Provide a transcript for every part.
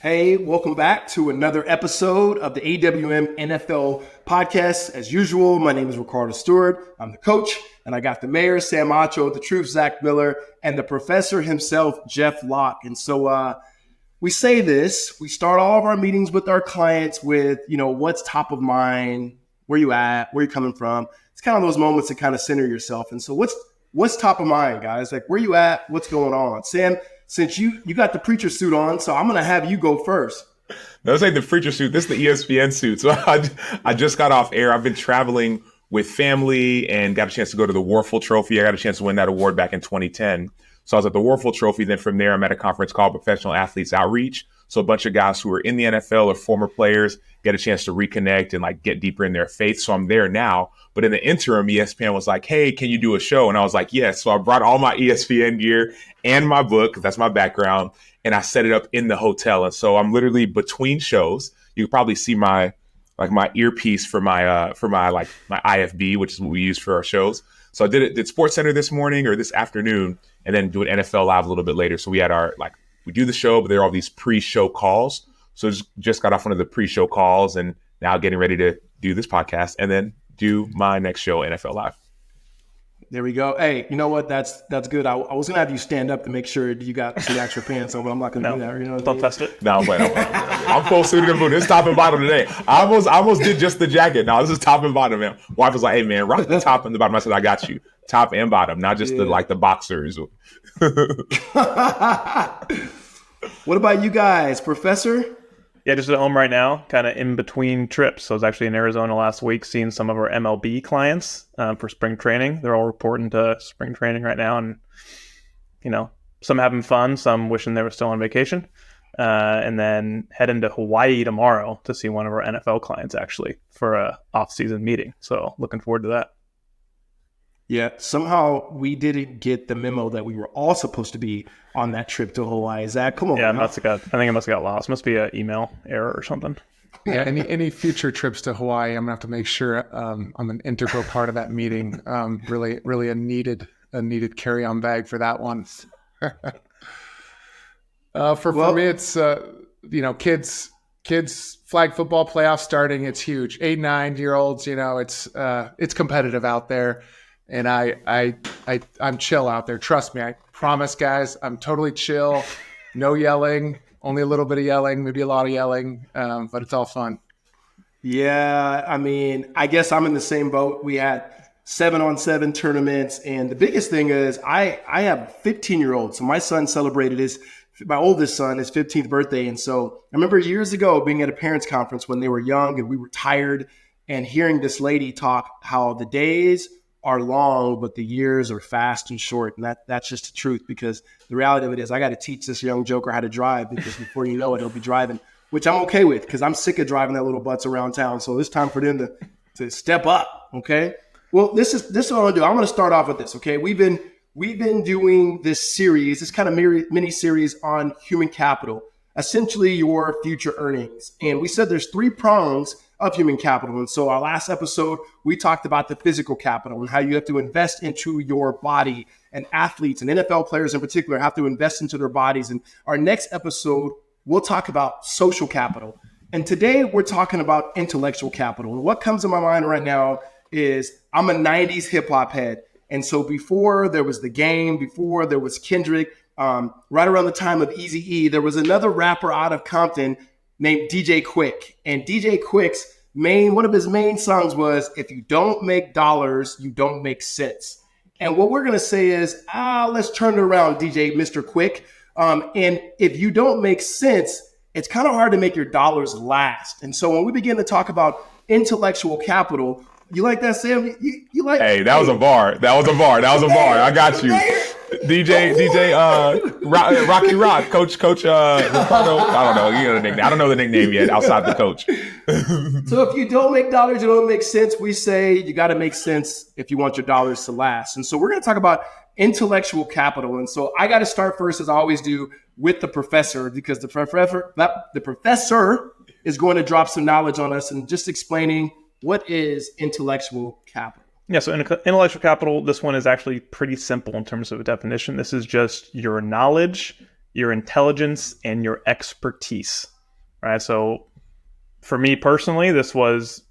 Hey, welcome back to another episode of the AWM NFL podcast. As usual, my name is Riccardo Stewart. I'm the coach, and I got the mayor, Sam Acho, the truth, Zach Miller, and the professor himself, Jeff Locke. And so we say this, we start all of our meetings with our clients with, what's top of mind, where you at, where you coming from. It's kind of those moments to kind of center yourself. And so what's top of mind, guys? Like, where you at? What's going on? Sam, since you got the preacher suit on, so I'm going to have you go first. No, this ain't the preacher suit. This is the ESPN suit. So I just got off air. I've been traveling with family and got a chance to go to the Warfel Trophy. I got a chance to win that award back in 2010. So I was at the Warfel Trophy. Then from there, I'm at a conference called Professional Athletes Outreach. So a bunch of guys who are in the NFL or former players get a chance to reconnect and get deeper in their faith. So I'm there now. But in the interim, ESPN was like, hey, can you do a show? And I was like, yes. So I brought all my ESPN gear and my book, because that's my background, and I set it up in the hotel. And so I'm literally between shows. You can probably see my earpiece for my IFB, which is what we use for our shows. So I did SportsCenter this morning or this afternoon, and then do an NFL Live a little bit later. So we had we do the show, but there are all these pre-show calls. So just got off one of the pre-show calls and now getting ready to do this podcast and then do my next show, NFL Live. There we go. Hey, you know what? That's good. I was gonna have you stand up to make sure you got some extra pants on, but I'm not gonna do that. Don't test it. No, I'm full suited and booted. It's top and bottom today. I almost did just the jacket. No, this is top and bottom, man. Wife was like, "Hey, man, rock the top and the bottom." I said, "I got you, top and bottom, not just the boxers." What about you guys, Professor? Yeah, just at home right now, kind of in between trips. So I was actually in Arizona last week seeing some of our MLB clients for spring training. They're all reporting to spring training right now. And, some having fun, some wishing they were still on vacation. And then heading to Hawaii tomorrow to see one of our NFL clients actually for a off-season meeting. So looking forward to that. Yeah, somehow we didn't get the memo that we were all supposed to be on that trip to Hawaii. Zach, come on. Yeah, I think it must have got lost. Must be an email error or something. Yeah, any future trips to Hawaii, I'm gonna have to make sure I'm an integral part of that meeting. Really a needed carry-on bag for that one. For me, it's kids flag football playoff starting. It's huge. 8-9-year-olds. It's competitive out there. And I'm chill out there. Trust me. I promise, guys, I'm totally chill. No yelling, only a little bit of yelling, maybe a lot of yelling, but it's all fun. Yeah, I guess I'm in the same boat. We had 7-on-7 tournaments, and the biggest thing is I have a 15-year-old. So my son celebrated my oldest son, his 15th birthday. And so I remember years ago being at a parents' conference when they were young and we were tired and hearing this lady talk how the days are long, but the years are fast and short. And that's just the truth, because the reality of it is I got to teach this young joker how to drive, because before you know it, he'll be driving, which I'm okay with, because I'm sick of driving that little butts around town. So it's time for them to step up. Okay. Well, this is what I'm gonna do. I'm gonna start off with this. Okay. We've been doing this series, this kind of mini series on human capital, essentially your future earnings. And we said there's 3 prongs of human capital. And so our last episode, we talked about the physical capital and how you have to invest into your body, and athletes and NFL players in particular have to invest into their bodies. And our next episode, we'll talk about social capital. And today we're talking about intellectual capital. And what comes to my mind right now is I'm a 90s hip hop head. And so before there was The Game, before there was Kendrick, right around the time of Eazy-E, there was another rapper out of Compton named DJ Quick. And DJ Quick's one of his main songs was, "If you don't make dollars, you don't make sense." And what we're going to say is, let's turn it around, DJ Mr. Quick. And if you don't make sense, it's kind of hard to make your dollars last. And so when we begin to talk about intellectual capital, you like that, Sam? You like? Hey, that was a bar. That was a bar. I got you. DJ Rocky Rock, Coach Riccardo. I don't know. You know the nickname. I don't know the nickname yet outside the coach. So if you don't make dollars, you don't make sense. We say you got to make sense if you want your dollars to last. And so we're going to talk about intellectual capital. And so I got to start first, as I always do, with the professor, because the professor is going to drop some knowledge on us and just explaining what is intellectual capital. Yeah, so intellectual capital, this one is actually pretty simple in terms of a definition. This is just your knowledge, your intelligence, and your expertise. right? So for me personally, this was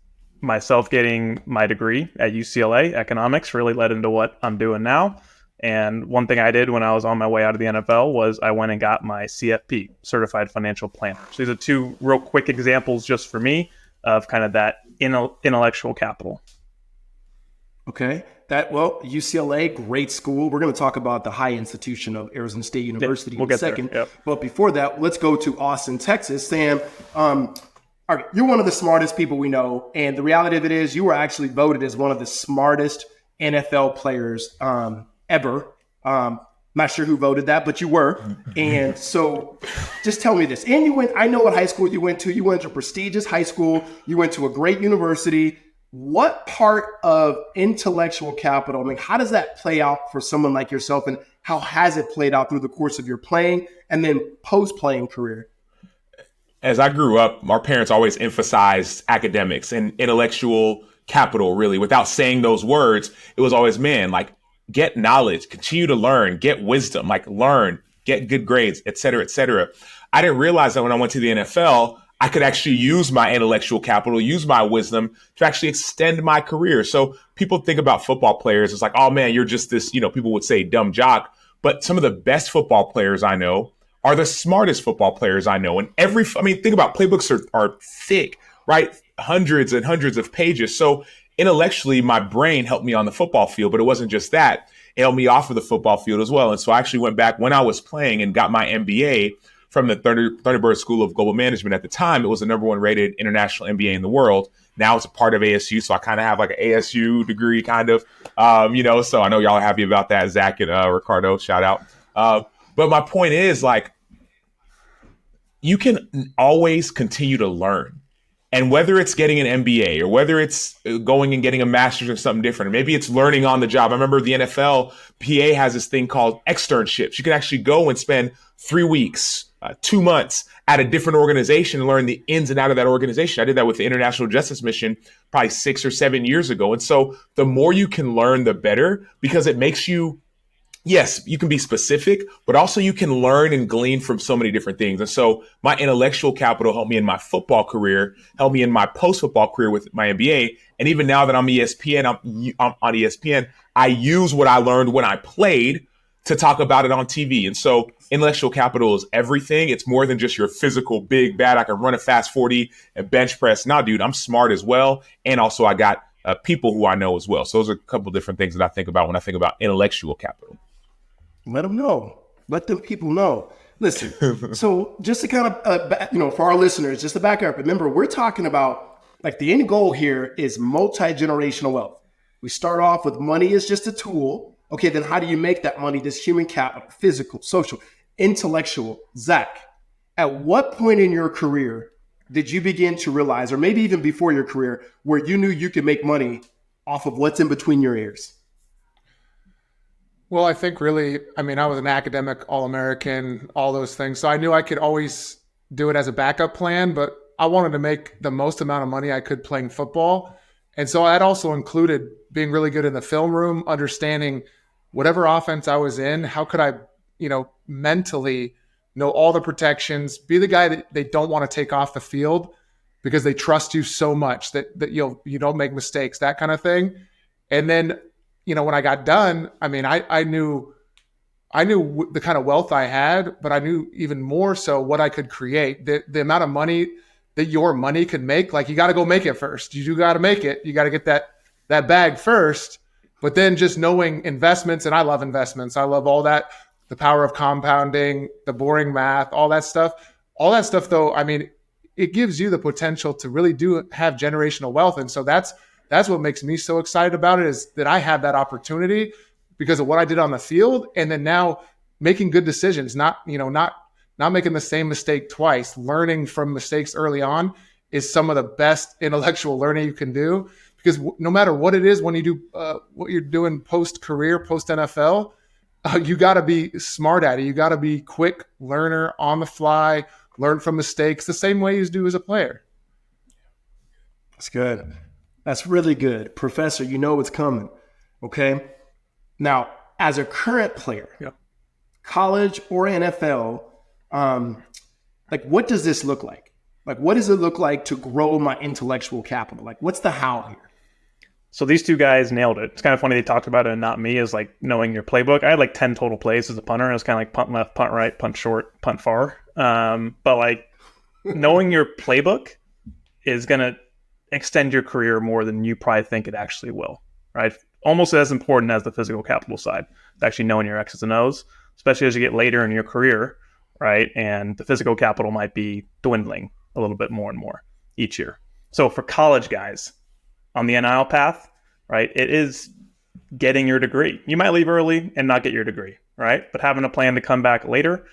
myself getting my degree at UCLA. Economics really led into what I'm doing now. And one thing I did when I was on my way out of the NFL was I went and got my CFP, Certified Financial Planner. So these are two real quick examples just for me of kind of that intellectual capital. Okay. UCLA, great school. We're going to talk about the high institution of Arizona State University we'll in a second. Yep. But before that, let's go to Austin, Texas. Sam, all right, you're one of the smartest people we know. And the reality of it is you were actually voted as one of the smartest NFL players ever. Not sure who voted that, but you were. And so just tell me this. And I know what high school you went to. You went to a prestigious high school. You went to a great university. What part of intellectual capital, I mean, how does that play out for someone like yourself? And how has it played out through the course of your playing and then post-playing career? As I grew up, our parents always emphasized academics and intellectual capital, really. Without saying those words, it was always, man, like, get knowledge, continue to learn, get wisdom, like learn, get good grades, et cetera, et cetera. I didn't realize that when I went to the NFL, I could actually use my intellectual capital, use my wisdom to actually extend my career. So people think about football players. It's like, oh man, you're just this, people would say dumb jock. But some of the best football players I know are the smartest football players I know. And think about playbooks are thick, right? Hundreds and hundreds of pages. So intellectually, my brain helped me on the football field, but it wasn't just that. It helped me off of the football field as well. And so I actually went back when I was playing and got my MBA from the Thunderbird School of Global Management. At the time, it was the #1 rated international MBA in the world. Now it's a part of ASU, so I kind of have like an ASU degree, kind of, so I know y'all are happy about that, Zach and Riccardo, shout out. But my point is, like, you can always continue to learn. And whether it's getting an MBA or whether it's going and getting a master's or something different, or maybe it's learning on the job. I remember the NFL, PA has this thing called externships. You can actually go and spend 3 weeks, 2 months at a different organization and learn the ins and out of that organization. I did that with the International Justice Mission probably 6 or 7 years ago. And so the more you can learn, the better, because it makes you, yes, you can be specific, but also you can learn and glean from so many different things. And so my intellectual capital helped me in my football career, helped me in my post-football career with my MBA. And even now that I'm on ESPN, I use what I learned when I played to talk about it on TV. And so intellectual capital is everything. It's more than just your physical big bad. I can run a fast 40 and bench press. Now, dude, I'm smart as well. And also I got people who I know as well. So those are a couple of different things that I think about when I think about intellectual capital. Let them know. Let the people know. Listen, so just to kind of, for our listeners, just to back up, remember, we're talking about, like, the end goal here is multi-generational wealth. We start off with money is just a tool. Okay, then how do you make that money, this human capital, physical, social, intellectual? Zach, at what point in your career did you begin to realize, or maybe even before your career, where you knew you could make money off of what's in between your ears? Well, I think really, I was an academic, All-American, all those things. So I knew I could always do it as a backup plan, but I wanted to make the most amount of money I could playing football. And so that also included being really good in the film room, understanding whatever offense I was in, how could I, mentally know all the protections, be the guy that they don't want to take off the field because they trust you so much that you don't make mistakes, that kind of thing. And then, when I got done, I knew the kind of wealth I had, but I knew even more so what I could create, the amount of money that your money could make. Like, you got to go make it first. You do got to make it. You got to get that bag first, but then just knowing investments. And I love investments. I love all that, the power of compounding, the boring math, all that stuff though. It gives you the potential to really have generational wealth. And so that's what makes me so excited about it, is that I have that opportunity because of what I did on the field. And then now making good decisions, not making the same mistake twice, learning from mistakes early on is some of the best intellectual learning you can do, because no matter what it is, when you do what you're doing post-career, post-NFL, you got to be smart at it. You got to be quick learner, on the fly, learn from mistakes the same way you do as a player. That's good. That's really good. Professor, you know what's coming. Okay. Now, as a current player, college or NFL, what does this look like? Like, what does it look like to grow my intellectual capital? Like, what's the how here? So these two guys nailed it. It's kind of funny they talked about it and not me, is like knowing your playbook. I had like 10 total plays as a punter. And it was kind of like punt left, punt right, punt short, punt far. But like knowing your playbook is going to extend your career more than you probably think it actually will, right? Almost as important as the physical capital side. It's actually knowing your X's and O's, especially as you get later in your career, right? And the physical capital might be dwindling a little bit more and more each year. So for college guys on the NIL path, right, it is getting your degree. You might leave early and not get your degree, right? But having a plan to come back later.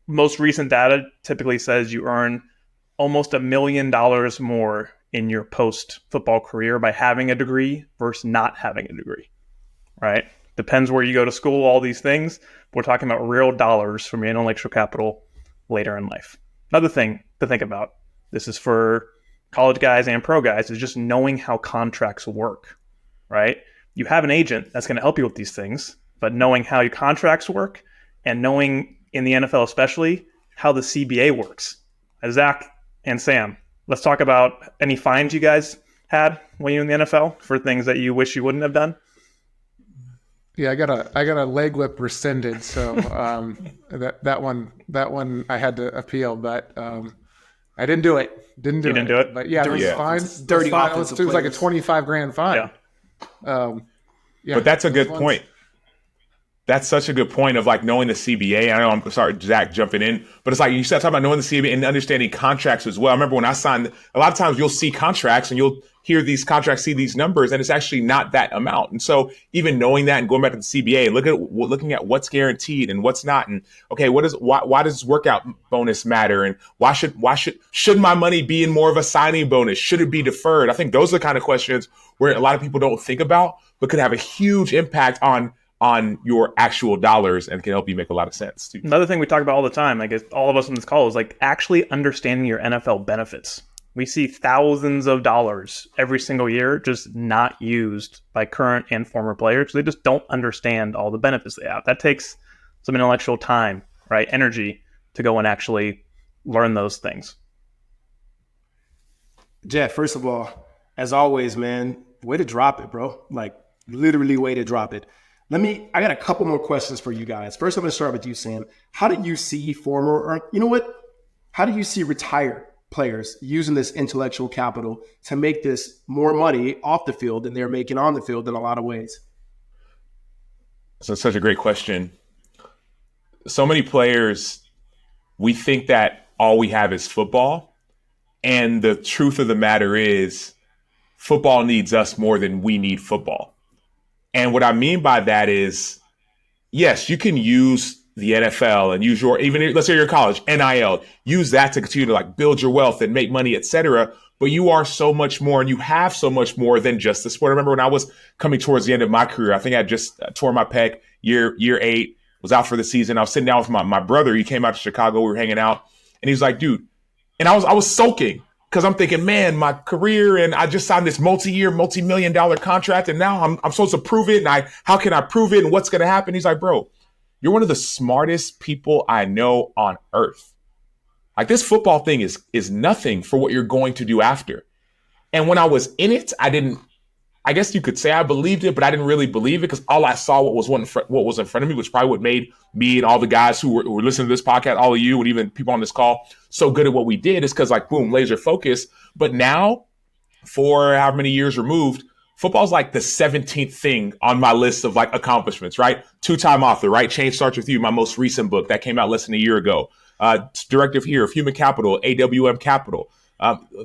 Most recent data typically says you earn almost $1 million more in your post-football career by having a degree versus not having a degree, right? Depends where you go to school, all these things. We're talking about real dollars from your intellectual capital later in life. Another thing to think about, this is for college guys and pro guys, is just knowing how contracts work, right? You have an agent that's going to help you with these things, but knowing how your contracts work and knowing in the NFL especially how the CBA works. Zach and Sam, let's talk about any fines you guys had when you were in the NFL for things that you wish you wouldn't have done. Yeah, I got a leg whip rescinded, so that one I had to appeal, but I didn't do it. Didn't do it. But yeah, Dirty, it was fine. dirty It offensive was like a players. $25,000 fine. Yeah. But that's a good ones- point. That's such a good point of like knowing the CBA. I know I'm sorry, Zach, jumping in, but it's like you said, talking about knowing the CBA and understanding contracts as well. I remember when I signed, a lot of times you'll see contracts and you'll hear these contracts, see these numbers, and it's actually not that amount. And so even knowing that and going back to the CBA and looking at what's guaranteed and what's not, and okay, why does workout bonus matter, and why should my money be in more of a signing bonus? Should it be deferred? I think those are the kind of questions where a lot of people don't think about, but could have a huge impact on your actual dollars and can help you make a lot of sense too. Another thing we talk about all the time, I guess all of us on this call, is like actually understanding your NFL benefits. We see thousands of dollars every single year just not used by current and former players. They just don't understand all the benefits they have. That takes some intellectual time, right? Energy to go and actually learn those things. Jeff, first of all, as always, man, way to drop it, bro. Like literally way to drop it. I got a couple more questions for you guys. First, I'm going to start with you, Sam. How do you see how do you see retired players using this intellectual capital to make this more money off the field than they're making on the field in a lot of ways? So it's such a great question. So many players, we think that all we have is football. And the truth of the matter is football needs us more than we need football. And what I mean by that is, yes, you can use the NFL and use let's say you're in college, NIL, use that to continue to like build your wealth and make money, etc. But you are so much more and you have so much more than just the sport. I remember when I was coming towards the end of my career, I think I just tore my pec year 8, was out for the season. I was sitting down with my brother. He came out to Chicago. We were hanging out and he was like, dude, and I was sulking. Because I'm thinking, man, my career, and I just signed this multi-million-dollar contract, and now I'm supposed to prove it, and how can I prove it, and what's going to happen? He's like, bro, you're one of the smartest people I know on earth. Like, this football thing is nothing for what you're going to do after. And when I was in it, I guess you could say I believed it, but I didn't really believe it because all I saw what was in front of me, which probably what made me and all the guys who were listening to this podcast, all of you and even people on this call, so good at what we did is because like, boom, laser focus. But now, for however many years removed, football's like the 17th thing on my list of like accomplishments, right? 2-time author, right? Change Starts With You, my most recent book that came out less than a year ago. Director here of Human Capital, AWM Capital.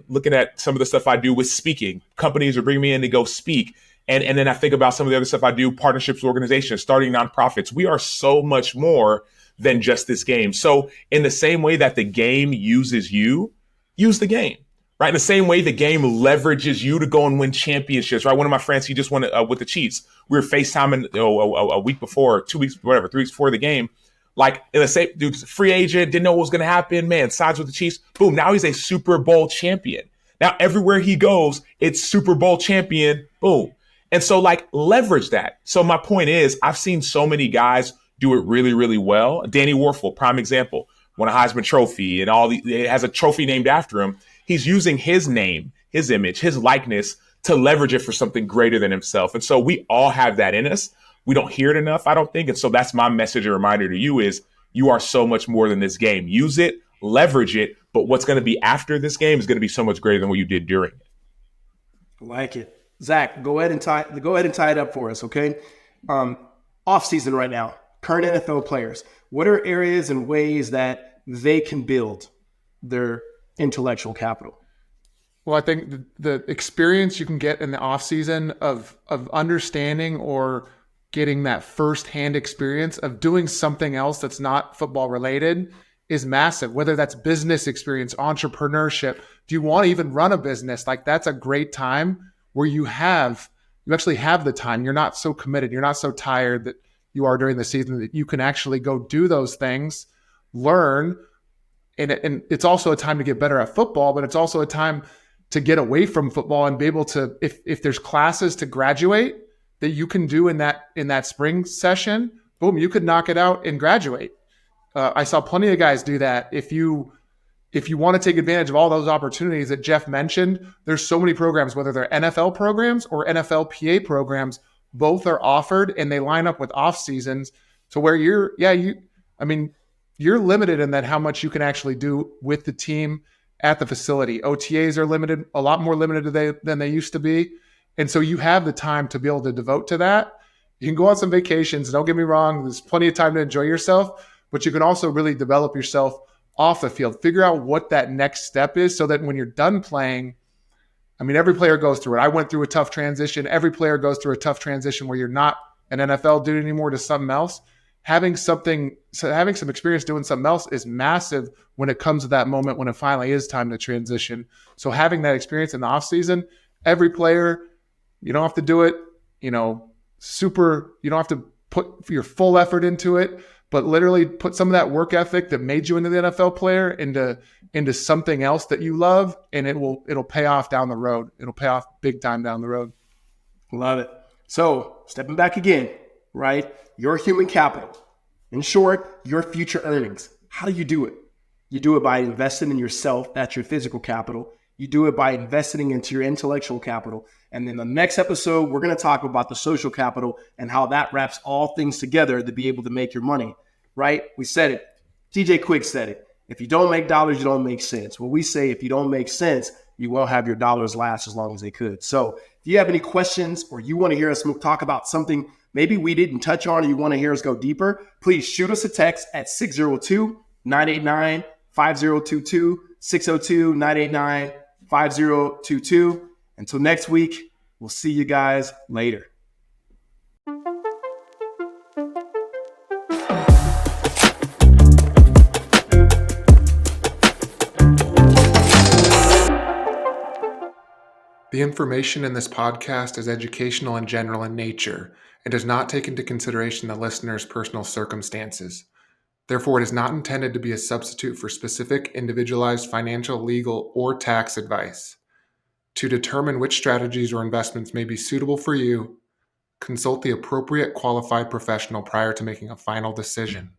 Looking at some of the stuff I do with speaking, companies are bringing me in to go speak. And then I think about some of the other stuff I do, partnerships with organizations, starting nonprofits. We are so much more than just this game. So in the same way that the game uses you, use the game, right? In the same way the game leverages you to go and win championships, right? One of my friends, he just won with the Chiefs. We were FaceTiming a week before, 2 weeks, whatever, 3 weeks before the game. Like, in the same, dude's free agent, didn't know what was going to happen. Man, signs with the Chiefs. Boom, now he's a Super Bowl champion. Now, everywhere he goes, it's Super Bowl champion. Boom. And so, like, leverage that. So my point is, I've seen so many guys do it really, really well. Danny Warfel, prime example. won a Heisman Trophy and it has a trophy named after him. He's using his name, his image, his likeness to leverage it for something greater than himself. And so we all have that in us. We don't hear it enough, I don't think. And so that's my message and reminder to you is you are so much more than this game. Use it, leverage it, but what's going to be after this game is going to be so much greater than what you did during it. I like it. Zach, go ahead and tie it up for us, okay? Off season right now, current NFL players. What are areas and ways that they can build their intellectual capital? Well, I think the experience you can get in the off season of understanding or getting that firsthand experience of doing something else that's not football related is massive. Whether that's business experience, entrepreneurship, do you want to even run a business? Like that's a great time where you actually have the time. You're not so committed. You're not so tired that you are during the season that you can actually go do those things, learn. And it's also a time to get better at football, but it's also a time to get away from football and be able to, if there's classes to graduate that you can do in that spring session, boom, you could knock it out and graduate. I saw plenty of guys do that. If you want to take advantage of all those opportunities that Jeff mentioned, there's so many programs, whether they're NFL programs or NFLPA programs, both are offered and they line up with off seasons. So where you're limited in that how much you can actually do with the team at the facility. OTAs are limited, a lot more limited than they used to be. And so you have the time to be able to devote to that. You can go on some vacations. Don't get me wrong. There's plenty of time to enjoy yourself, but you can also really develop yourself off the field. Figure out what that next step is so that when you're done playing, every player goes through it. I went through a tough transition. Every player goes through a tough transition where you're not an NFL dude anymore to something else. Having some experience doing something else is massive when it comes to that moment when it finally is time to transition. So having that experience in the off season, every player, you don't have to do it, you don't have to put your full effort into it, but literally put some of that work ethic that made you into the NFL player into something else that you love, and it'll pay off down the road. It'll pay off big time down the road. Love it. So stepping back again, right? Your human capital. In short, your future earnings. How do you do it? You do it by investing in yourself. That's your physical capital. You do it by investing into your intellectual capital. And then the next episode, we're going to talk about the social capital and how that wraps all things together to be able to make your money, right? We said it. TJ Quick said it. If you don't make dollars, you don't make sense. Well, we say if you don't make sense, you won't have your dollars last as long as they could. So if you have any questions or you want to hear us talk about something maybe we didn't touch on or you want to hear us go deeper, please shoot us a text at 602-989-5022, 602-989-5022. Until next week, we'll see you guys later. The information in this podcast is educational and general in nature and does not take into consideration the listener's personal circumstances. Therefore, it is not intended to be a substitute for specific individualized financial, legal, or tax advice. To determine which strategies or investments may be suitable for you, consult the appropriate qualified professional prior to making a final decision.